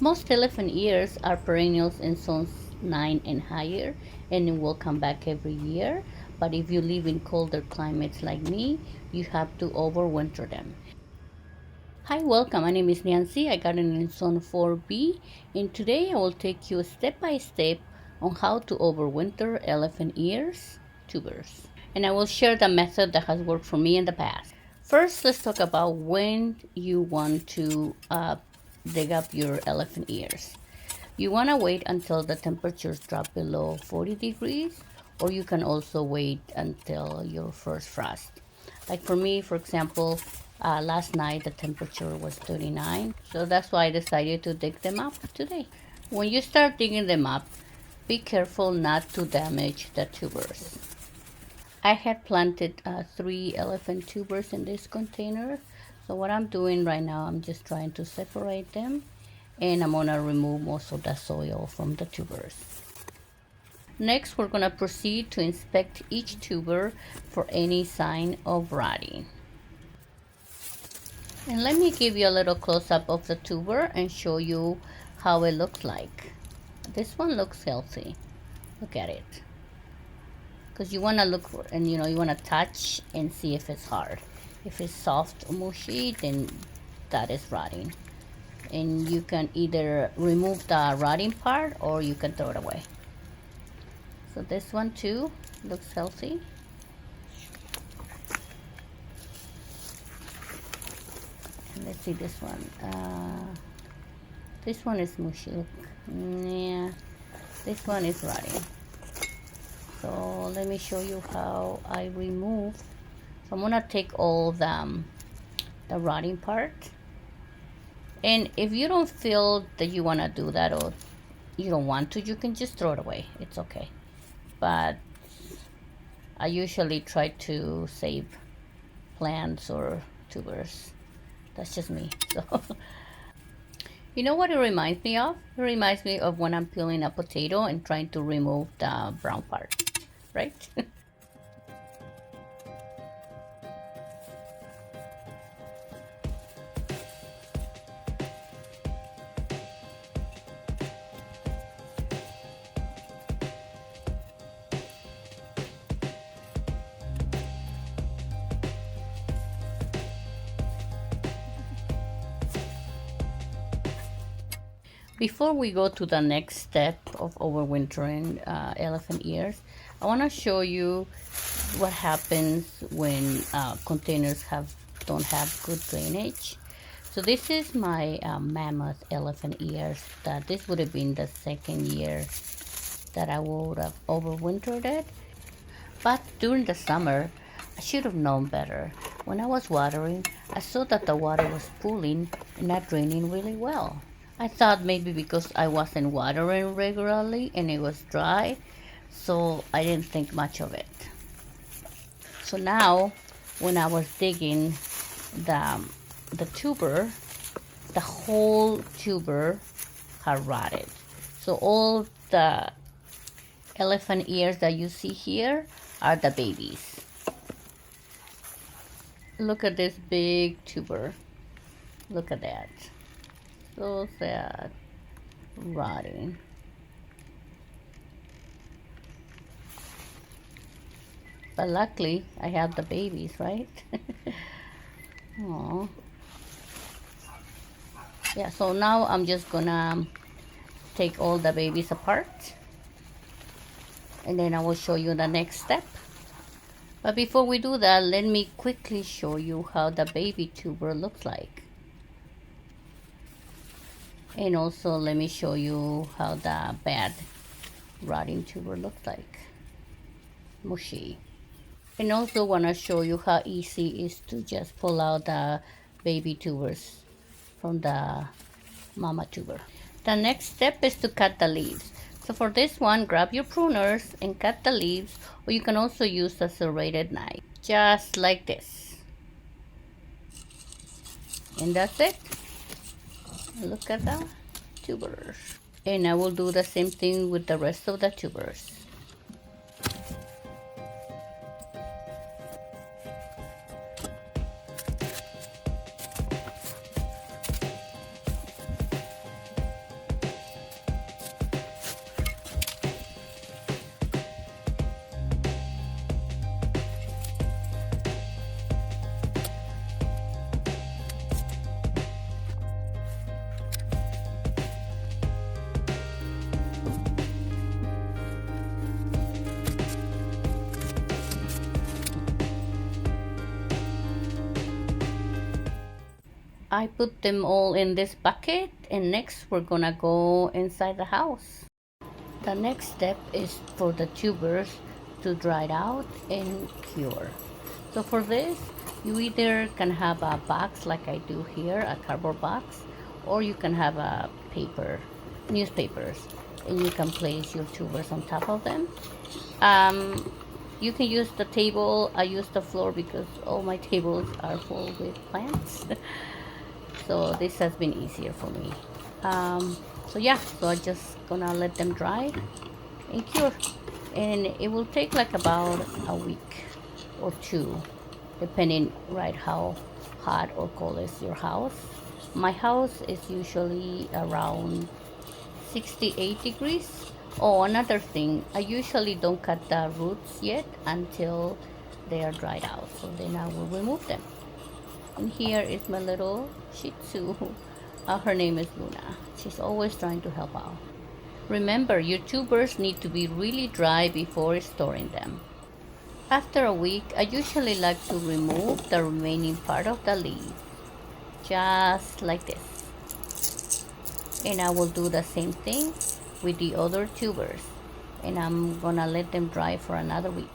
Most elephant ears are perennials in zones 9 and higher, and will come back every year. But if you live in colder climates like me, you have to overwinter them. Hi, welcome. My name is Nancy. I garden in zone 4B, and today I will take you step by step on how to overwinter elephant ears tubers. And I will share the method that has worked for me in the past. First, let's talk about when you want to dig up your elephant ears. You want to wait until the temperatures drop below 40 degrees, or you can also wait until your first frost. Like for me, for example, last night the temperature was 39, so that's why I decided to dig them up today. When you start digging them up, be careful not to damage the tubers. I had planted 3 elephant tubers in this container, so what I'm doing right now, I'm just trying to separate them, and I'm gonna remove most of the soil from the tubers. Next, we're gonna proceed to inspect each tuber for any sign of rotting. And let me give you a little close-up of the tuber and show you how it looks like. This one looks healthy. Look at it. Because you want to look and you want to touch and see if it's hard. If it's soft or mushy, then that is rotting. And you can either remove the rotting part or you can throw it away. So this one too looks healthy. And let's see this one. This one is mushy. Look. Yeah, this one is rotting. So let me show you how I remove. So I'm gonna take all the rotting part. And if you don't feel that you wanna do that or you don't want to, you can just throw it away. It's okay. But I usually try to save plants or tubers. That's just me. So you know what it reminds me of? It reminds me of when I'm peeling a potato and trying to remove the brown part, right? Before we go to the next step of overwintering elephant ears, I want to show you what happens when containers don't have good drainage. So this is my mammoth elephant ears. This would have been the second year that I would have overwintered it. But during the summer, I should have known better. When I was watering, I saw that the water was pooling and not draining really well. I thought maybe because I wasn't watering regularly and it was dry, so I didn't think much of it. So now, when I was digging the tuber, the whole tuber had rotted. So all the elephant ears that you see here are the babies. Look at this big tuber. Look at that. So sad. Rotting. But luckily, I have the babies, right? Aww. Yeah, so now I'm just gonna take all the babies apart. And then I will show you the next step. But before we do that, let me quickly show you how the baby tuber looks like. And also let me show you how the bad rotting tuber looks like. Mushy. And also want to show you how easy it is to just pull out the baby tubers from the mama tuber. The next step is to cut the leaves. So for this one, grab your pruners and cut the leaves, or you can also use a serrated knife, just like this. And that's it. Look at the tubers. And I will do the same thing with the rest of the tubers. I put them all in this bucket, and next we're gonna go inside the house. The next step is for the tubers to dry out and cure. So for this, you either can have a box like I do here, a cardboard box, or you can have a newspapers, and you can place your tubers on top of them. Um, you can use the table. I use the floor because all my tables are full with plants. So this has been easier for me. So yeah, so I just gonna let them dry and cure, and it will take like about a week or two, depending right how hot or cold is your house. My house is usually around 68 degrees. Oh, another thing, I usually don't cut the roots yet until they are dried out, so then I will remove them. And here is my little Shih Tzu. Her name is Luna. She's always trying to help out. Remember, your tubers need to be really dry before storing them. After a week, I usually like to remove the remaining part of the leaf, just like this. And I will do the same thing with the other tubers. And I'm gonna let them dry for another week.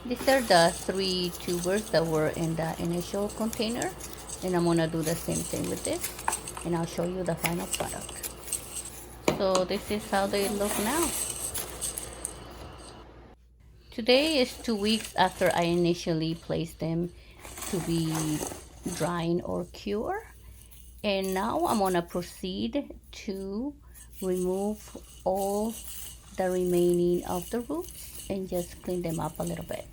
These are the 3 tubers that were in the initial container, and I'm gonna do the same thing with this, and I'll show you the final product. So this is how they look now. Today is 2 weeks after I initially placed them to be drying or cure, and now I'm gonna proceed to remove all the remaining of the roots and just clean them up a little bit.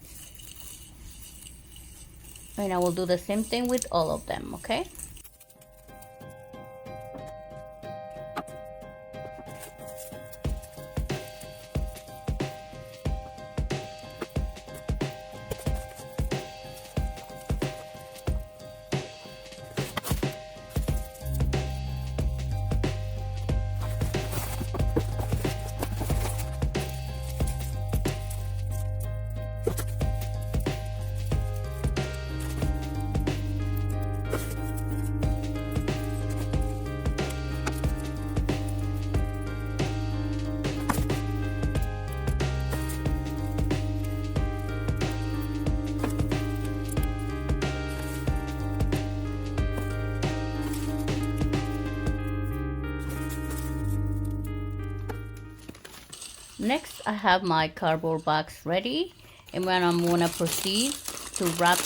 And I will do the same thing with all of them, okay? Next, I have my cardboard box ready, and then I'm gonna proceed to wrap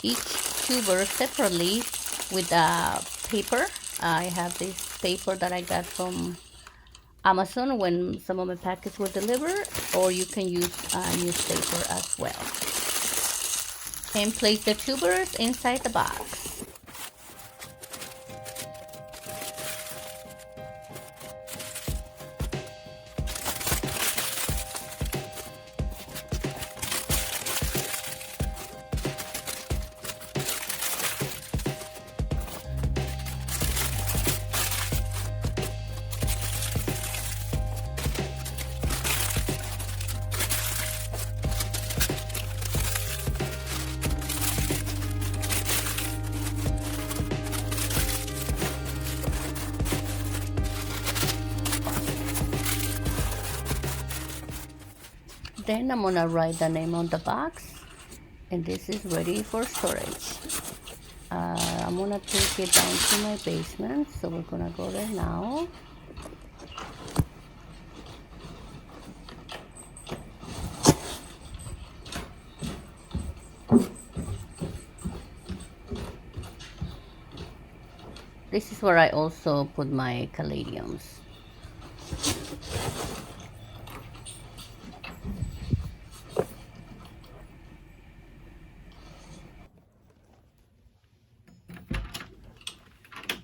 each tuber separately with paper. I have this paper that I got from Amazon when some of my packages were delivered, or you can use newspaper as well. And place the tubers inside the box. Then I'm gonna write the name on the box, and this is ready for storage. I'm gonna take it down to my basement, so we're gonna go there now. This is where I also put my caladiums.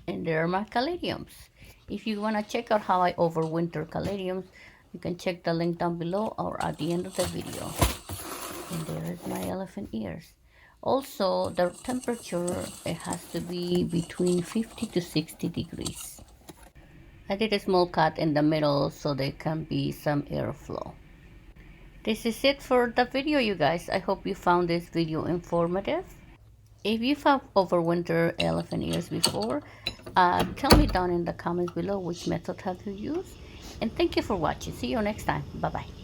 And there are my caladiums. If you want to check out how I overwinter caladiums, you can check the link down below or at the end of the video. And there is my elephant ears. Also, the temperature, it has to be between 50 to 60 degrees. I did a small cut in the middle so there can be some airflow. This is it for the video, you guys. I hope you found this video informative. If you have overwinter elephant ears before, tell me down in the comments below which method have you used. And thank you for watching. See you next time. Bye bye.